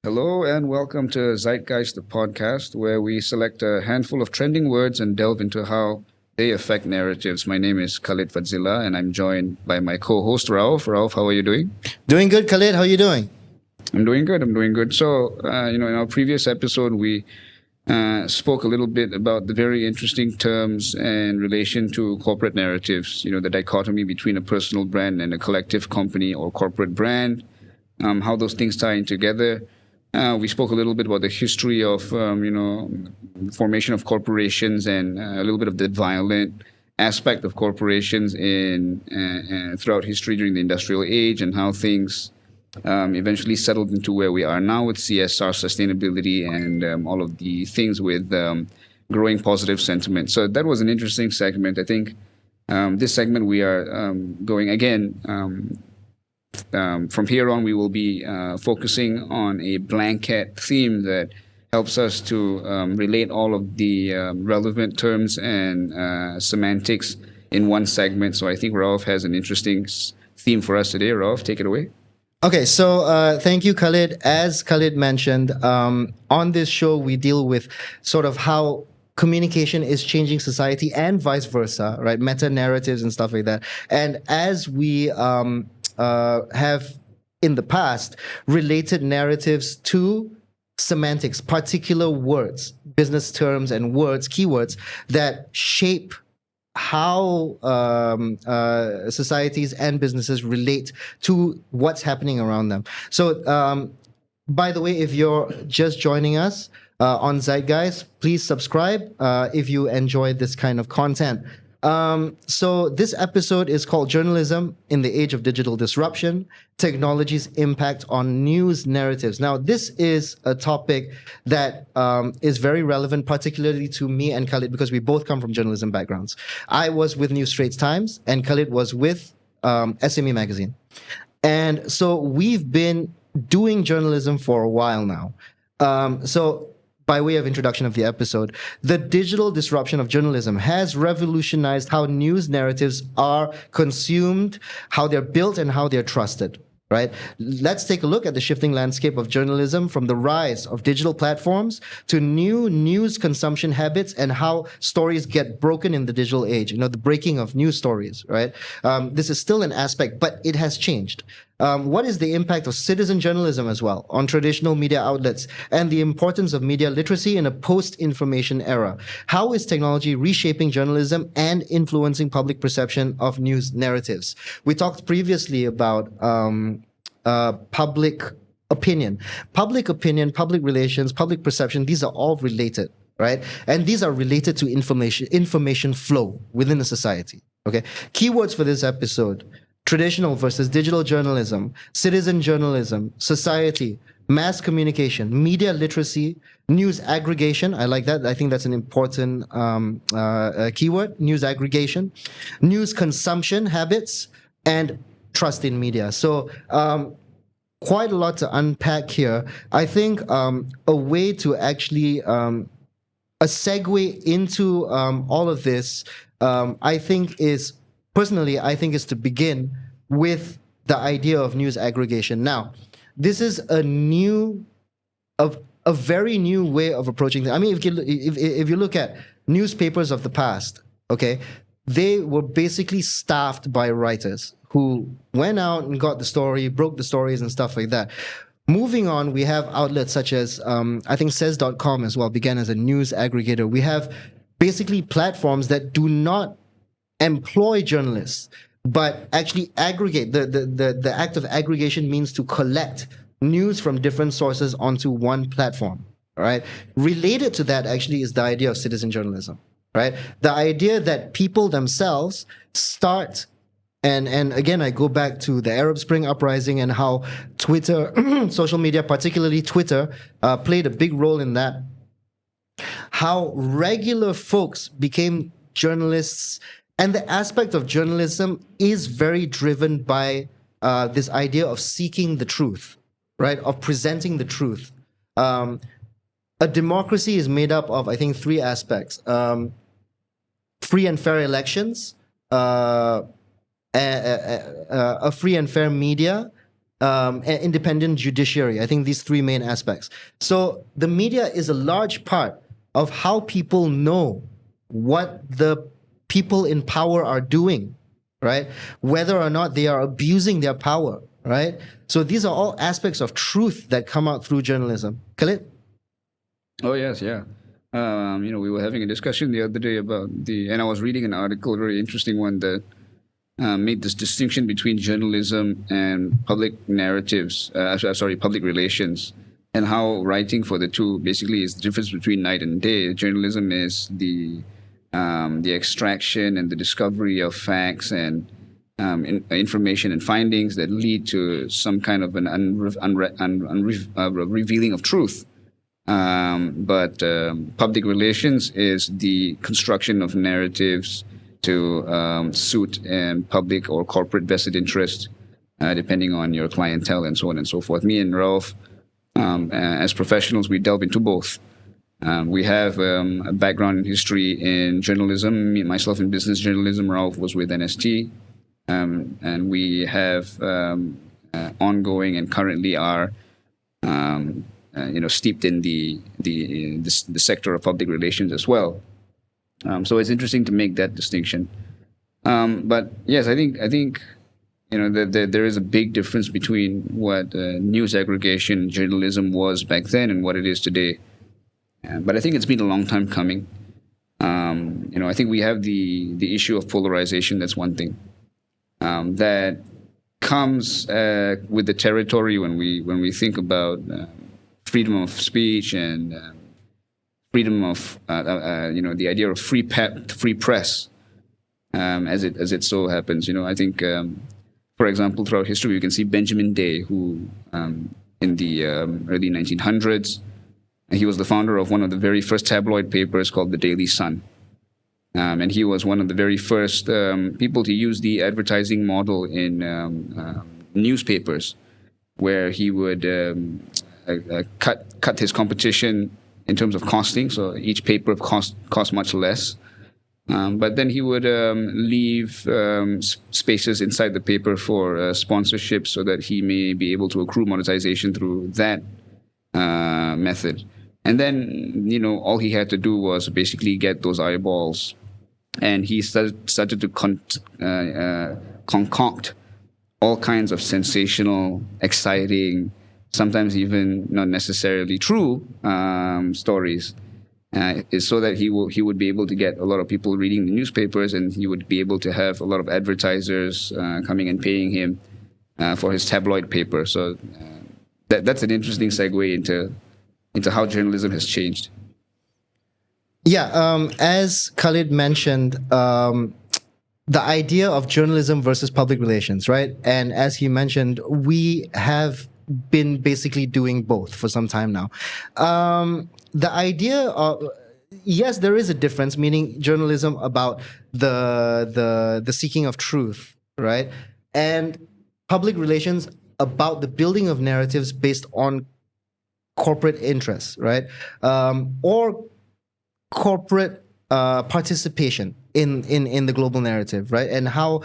Hello and welcome to Zeitgeist, the podcast, where we select a handful of trending words and delve into how they affect narratives. My name is Khalid and I'm joined by my co-host Rauf. Rauf, how are you doing? Doing good, Khalid. How are you doing? I'm doing good. I'm doing good. So, in our previous episode, we spoke a little bit about the very interesting terms in relation to corporate narratives. The dichotomy between a personal brand and a collective company or corporate brand, how those things tie in together. We spoke a little bit about the history of, formation of corporations and a little bit of the violent aspect of corporations in throughout history during the industrial age and how things eventually settled into where we are now with CSR, sustainability, and all of the things with growing positive sentiment. So that was an interesting segment. I think this segment we are going again. From here on, we will be focusing on a blanket theme that helps us to relate all of the relevant terms and semantics in one segment. So I think Rauf has an interesting theme for us today. Rauf, take it away. Okay, so thank you, Khalid. As Khalid mentioned, on this show, we deal with sort of how communication is changing society and vice versa, right? Meta narratives and stuff like that. And as we have in the past related narratives to semantics, particular words, business terms and words, keywords that shape how societies and businesses relate to what's happening around them. So, by the way, if you're just joining us on Zeitgeist, please subscribe if you enjoy this kind of content. So this episode is called Journalism in the Age of Digital Disruption, Technology's Impact on News Narratives. Now, this is a topic that is very relevant, particularly to me and Khalid, because we both come from journalism backgrounds. I was with New Straits Times and Khalid was with SME Magazine. And so we've been doing journalism for a while now. So by way of introduction of the episode, the digital disruption of journalism has revolutionized how news narratives are consumed, how they're built, and how they're trusted. Right? Let's take a look at the shifting landscape of journalism from the rise of digital platforms to new news consumption habits and how stories get broken in the digital age. The breaking of news stories, right? This is still an aspect, but it has changed. What is the impact of citizen journalism as well on traditional media outlets and the importance of media literacy in a post-information era? How is technology reshaping journalism and influencing public perception of news narratives? We talked previously about public opinion, public relations, public perception. These are all related, right? And these are related to information flow within a society. Okay. Keywords for this episode: traditional versus digital journalism, citizen journalism, society, mass communication, media literacy, news aggregation. I like that. I think that's an important keyword: news aggregation, news consumption habits, and trust in media. So quite a lot to unpack here. I think a way to actually a segue into all of this, I think is to begin with the idea of news aggregation. Now, this is a very new way of approaching things. I mean, if you look at newspapers of the past, okay, they were basically staffed by writers who went out and got the story, broke the stories and stuff like that. Moving on, we have outlets such as, I think says.com as well began as a news aggregator. We have basically platforms that do not employ journalists, but actually aggregate. The act of aggregation means to collect news from different sources onto one platform, all right? Related to that actually is the idea of citizen journalism, right? The idea that people themselves start. And again, I go back to the Arab Spring uprising and how Twitter, social media, particularly Twitter, played a big role in that. How regular folks became journalists, and the aspect of journalism is very driven by this idea of seeking the truth, right? Of presenting the truth. A democracy is made up of, I think, three aspects: free and fair elections, a free and fair media, an independent judiciary. I think these three main aspects. So the media is a large part of how people know what the people in power are doing, right? Whether or not they are abusing their power, right? So these are all aspects of truth that come out through journalism. Khalid? Oh yes, yeah. We were having a discussion the other day about and I was reading an article, a very interesting one that made this distinction between journalism and public narratives. Public relations, and how writing for the two basically is the difference between night and day. Journalism is the extraction and the discovery of facts and information and findings that lead to some kind of an revealing of truth. But public relations is the construction of narratives to suit public or corporate vested interest, depending on your clientele and so on and so forth. Me and Rauf, as professionals, we delve into both. We have a background in history in journalism, me, myself in business journalism. Rauf was with NST. And we have ongoing and currently are steeped in the sector of public relations as well. So it's interesting to make that distinction. But yes, I think that there is a big difference between what news aggregation journalism was back then and what it is today. But I think it's been a long time coming. I think we have the issue of polarization. That's one thing that comes with the territory when we think about freedom of speech and freedom of the idea of free press, as it so happens. I think, for example, throughout history, you can see Benjamin Day, who in the early 1900s, he was the founder of one of the very first tabloid papers called the Daily Sun. And he was one of the very first people to use the advertising model in newspapers, where he would cut his competition in terms of costing. So each paper cost much less. But then he would leave spaces inside the paper for sponsorship so that he may be able to accrue monetization through that method. And then, all he had to do was basically get those eyeballs. And he started to concoct all kinds of sensational, exciting, sometimes even not necessarily true stories, is so that he would be able to get a lot of people reading the newspapers, and he would be able to have a lot of advertisers coming and paying him for his tabloid paper. So that's an interesting segue into how journalism has changed. Yeah, as Khalid mentioned, the idea of journalism versus public relations, right? And as he mentioned, we have been basically doing both for some time now. The idea of, yes, there is a difference, meaning journalism about the seeking of truth, right? And public relations about the building of narratives based on corporate interests, right? Or corporate participation in the global narrative, right? And how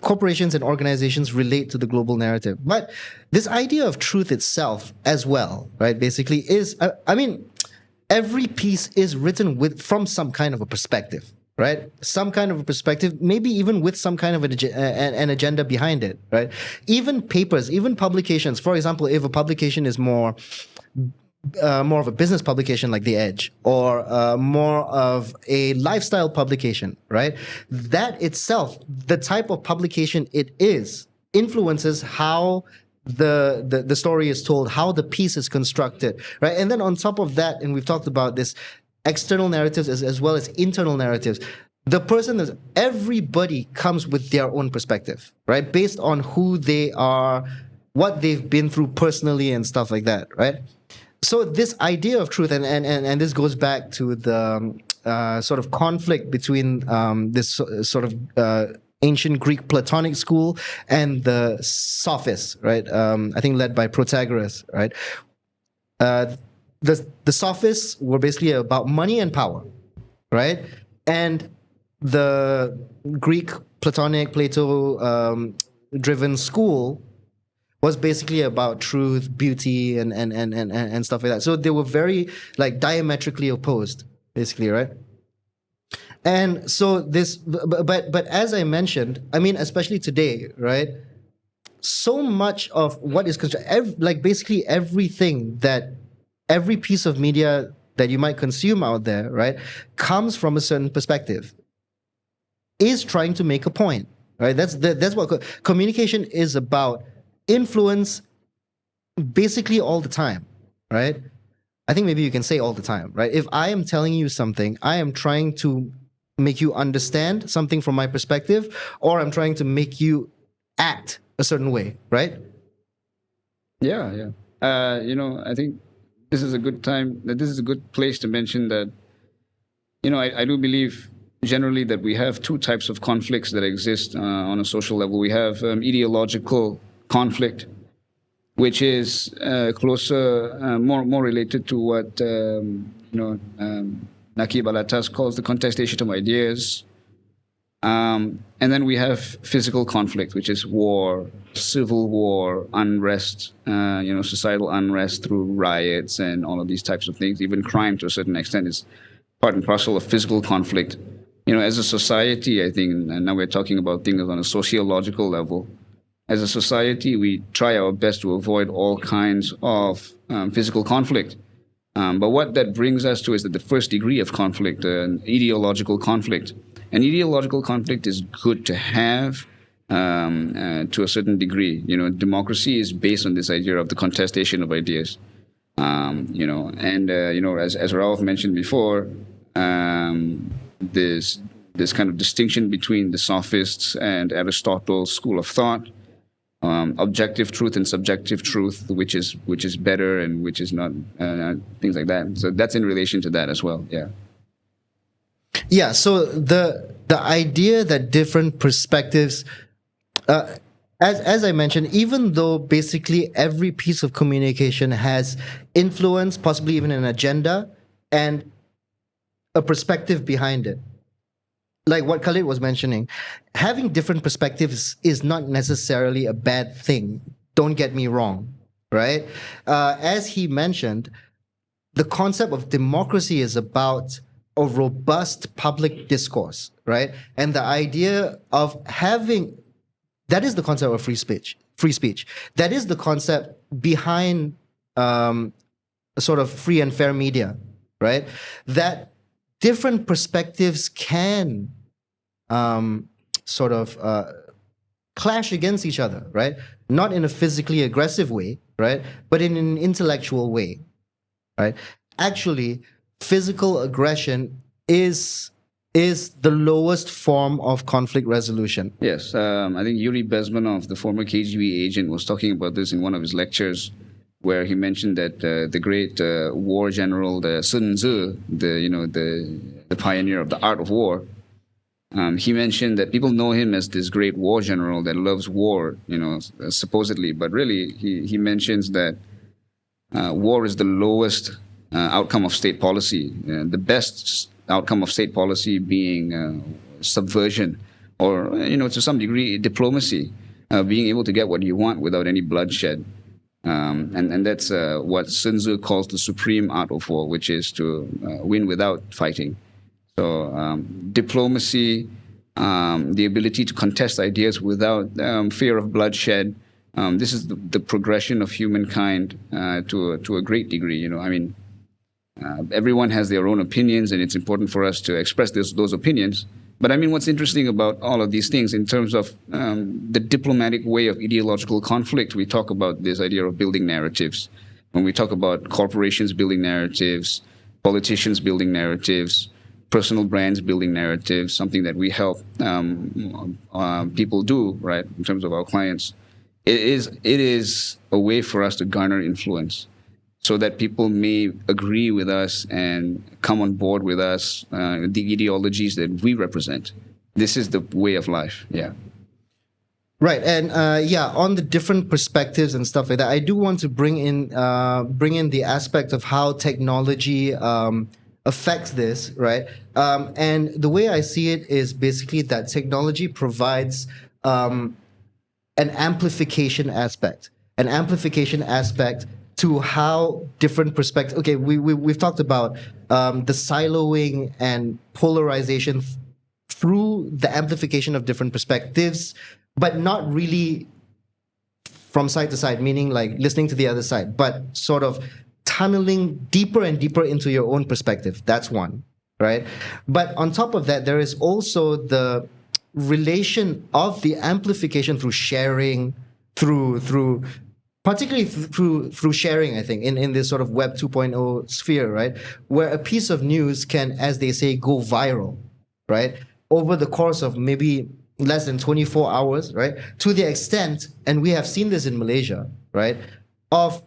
corporations and organizations relate to the global narrative. But this idea of truth itself as well, right, basically is, every piece is written from some kind of a perspective, right? Some kind of a perspective, maybe even with some kind of an agenda behind it, right? Even papers, even publications, for example, if a publication is more of a business publication like The Edge, or more of a lifestyle publication, right? That itself, the type of publication it is, influences how the story is told, how the piece is constructed, right? And then on top of that, and we've talked about this, external narratives as well as internal narratives. Everybody comes with their own perspective, right? Based on who they are, what they've been through personally and stuff like that, right? So this idea of truth, and this goes back to the sort of conflict between this sort of ancient Greek Platonic school and the Sophists, right? I think led by Protagoras, right? The Sophists were basically about money and power, right? And the Greek Platonic Plato driven school was basically about truth, beauty, and stuff like that. So they were very like diametrically opposed, basically, right? And so this, but as I mentioned, I mean, especially today, right? So much of what is like basically everything that every piece of media that you might consume out there, right, comes from a certain perspective, is trying to make a point, right? That's what communication is about. Influence, basically all the time, right? I think maybe you can say all the time, right? If I am telling you something, I am trying to make you understand something from my perspective, or I'm trying to make you act a certain way, right? Yeah, yeah. I think this is a good time. This is a good place to mention that. I do believe generally that we have two types of conflicts that exist on a social level. We have ideological conflict, which is closer, more related to what Nakib Alatas calls the contestation of ideas. And then we have physical conflict, which is war, civil war, unrest, societal unrest through riots and all of these types of things. Even crime, to a certain extent, is part and parcel of physical conflict. As a society, I think, and now we're talking about things on a sociological level. As a society, we try our best to avoid all kinds of physical conflict. But what that brings us to is that the first degree of conflict, an ideological conflict. An ideological conflict is good to have to a certain degree. Democracy is based on this idea of the contestation of ideas. As Rauf mentioned before, this kind of distinction between the sophists and Aristotle's school of thought, objective truth and subjective truth, which is better and which is not, things like that. So that's in relation to that as well. Yeah. Yeah. So the idea that different perspectives, as I mentioned, even though basically every piece of communication has influence, possibly even an agenda and a perspective behind it, like what Khalid was mentioning, having different perspectives is not necessarily a bad thing. Don't get me wrong, right? As he mentioned, the concept of democracy is about a robust public discourse, right? And the idea of having, that is the concept of free speech. Free speech. That is the concept behind sort of free and fair media, right? That different perspectives can clash against each other, right? Not in a physically aggressive way, right? But in an intellectual way, right? Actually, physical aggression is the lowest form of conflict resolution. Yes, I think Yuri Bezmenov, the former KGB agent, was talking about this in one of his lectures, where he mentioned that the great war general, the Sun Tzu, the pioneer of the art of war, he mentioned that people know him as this great war general that loves war, supposedly, but really he mentions that war is the lowest outcome of state policy. The best outcome of state policy being subversion, or to some degree diplomacy, being able to get what you want without any bloodshed. And that's what Sun Tzu calls the supreme art of war, which is to win without fighting. So diplomacy, the ability to contest ideas without fear of bloodshed. This is the progression of humankind to a great degree. Everyone has their own opinions, and it's important for us to express those opinions. But I mean, what's interesting about all of these things in terms of the diplomatic way of ideological conflict, we talk about this idea of building narratives. When we talk about corporations building narratives, politicians building narratives, personal brands building narratives, something that we help people do, right, in terms of our clients, it is a way for us to garner influence, so that people may agree with us and come on board with us, the ideologies that we represent. This is the way of life. Yeah. Right, and on the different perspectives and stuff like that, I do want to bring in the aspect of how technology affects this, right? And the way I see it is basically that technology provides an amplification aspect. an amplification aspect to how different perspectives. Okay, we've talked about the siloing and polarization through the amplification of different perspectives, but not really from side to side, meaning like listening to the other side, but sort of tunneling deeper and deeper into your own perspective. That's one, right? But on top of that, there is also the relation of the amplification through sharing, through particularly through sharing, I think, in this sort of Web 2.0 sphere, right? Where a piece of news can, as they say, go viral, right? Over the course of maybe less than 24 hours, right? To the extent, and we have seen this in Malaysia, right? Of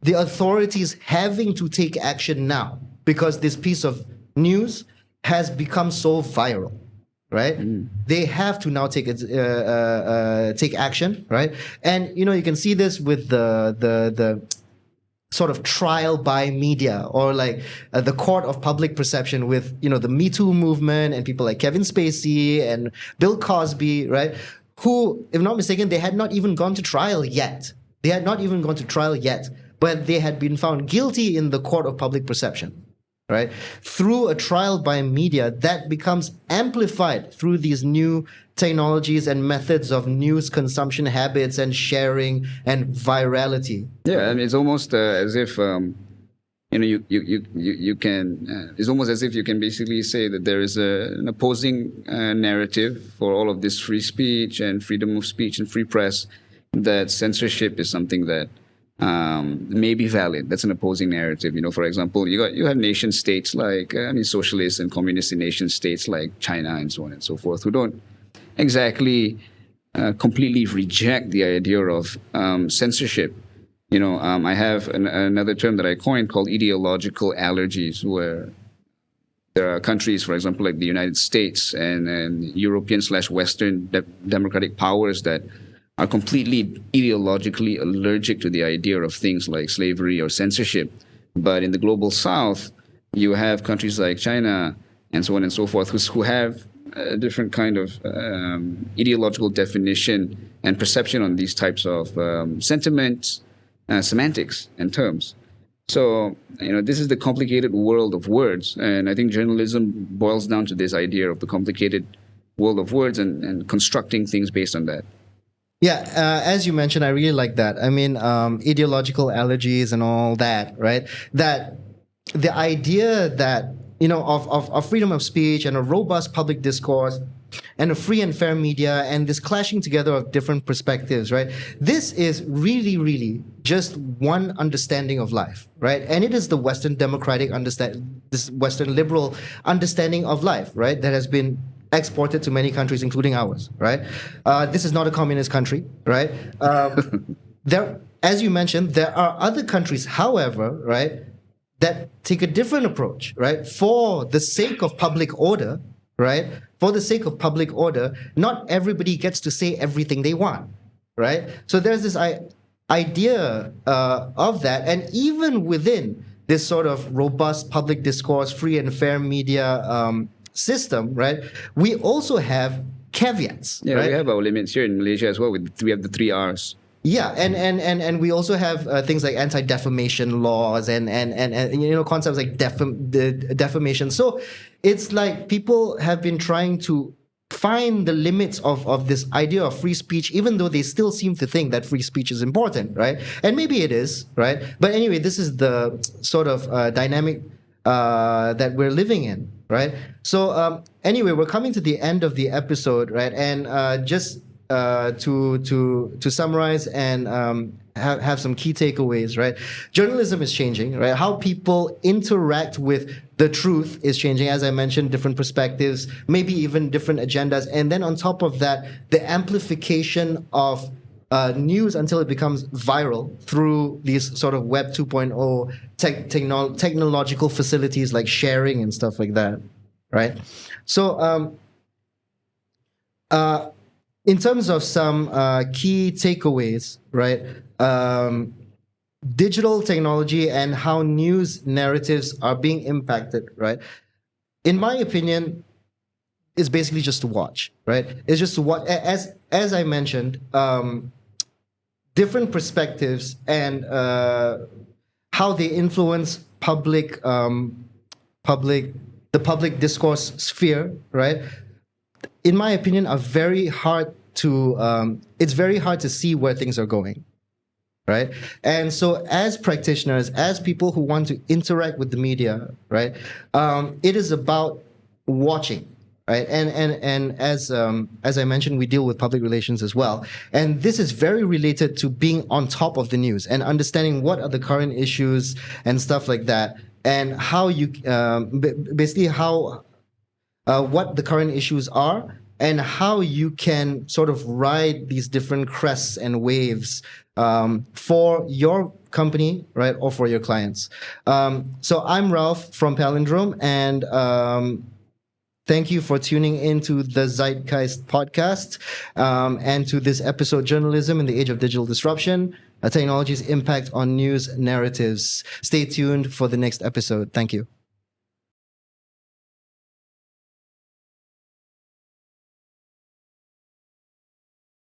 the authorities having to take action now because this piece of news has become so viral, right? They have to now take take action, right? And you can see this with the sort of trial by media, or like the court of public perception with the Me Too movement and people like Kevin Spacey and Bill Cosby, right? Who, if not mistaken, they had not even gone to trial yet. They had not even gone to trial yet, but they had been found guilty in the court of public perception, right? Through a trial by media that becomes amplified through these new technologies and methods of news consumption habits and sharing and virality. Yeah, I mean, it's almost as if you can. It's almost as if you can basically say that there is an opposing narrative for all of this free speech and freedom of speech and free press. That censorship is something that may be valid. That's an opposing narrative. For example, you have nation states like socialist and communist nation states like China and so on and so forth, who don't exactly completely reject the idea of censorship. I have another term that I coined called ideological allergies, where there are countries, for example, like the United States and European/Western democratic powers that are completely ideologically allergic to the idea of things like slavery or censorship. But in the global South, you have countries like China and so on and so forth who have a different kind of ideological definition and perception on these types of sentiments, semantics, and terms. So, this is the complicated world of words. And I think journalism boils down to this idea of the complicated world of words and constructing things based on that. Yeah, as you mentioned, I really like that. I mean, ideological allergies and all that, right? That the idea that, of freedom of speech and a robust public discourse and a free and fair media and this clashing together of different perspectives, right? This is really, really just one understanding of life, right? And it is the Western democratic this Western liberal understanding of life, right? That has been exported to many countries, including ours, right? This is not a communist country, right? As you mentioned, there are other countries, however, right, that take a different approach, right? For the sake of public order, right? For the sake of public order, not everybody gets to say everything they want, right? So there's this idea of that, and even within this sort of robust public discourse, free and fair media system, right? We also have caveats. Yeah, right? we have our limits here in Malaysia as well. We have the 3 Rs. Yeah, and we also have things like anti-defamation laws and concepts like defamation. So it's like people have been trying to find the limits of this idea of free speech, even though they still seem to think that free speech is important, right? And maybe it is, right? But anyway, this is the sort of dynamic that we're living in, right? So anyway, we're coming to the end of the episode, right? And just to summarize and have some key takeaways, right? Journalism is changing, right? How people interact with the truth is changing. As I mentioned, different perspectives, maybe even different agendas. And then on top of that, the amplification of news until it becomes viral through these sort of Web 2.0 technological facilities like sharing and stuff like that, right? So in terms of some key takeaways, right? Digital technology and how news narratives are being impacted, right? In my opinion, it's basically just to watch, right? It's just to watch. As I mentioned, different perspectives and how they influence the public discourse sphere, right? In my opinion, are very hard to. It's very hard to see where things are going, right? And so, as practitioners, as people who want to interact with the media, right, it is about watching, right? And as I mentioned, we deal with public relations as well, and this is very related to being on top of the news and understanding what are the current issues and stuff like that, and how you basically how what the current issues are and how you can sort of ride these different crests and waves for your company, right, or for your clients. So I'm Ralph from Palindrome, and thank you for tuning into the Zeitgeist podcast and to this episode, Journalism in the Age of Digital Disruption, a Technology's Impact on News Narratives. Stay tuned for the next episode. Thank you.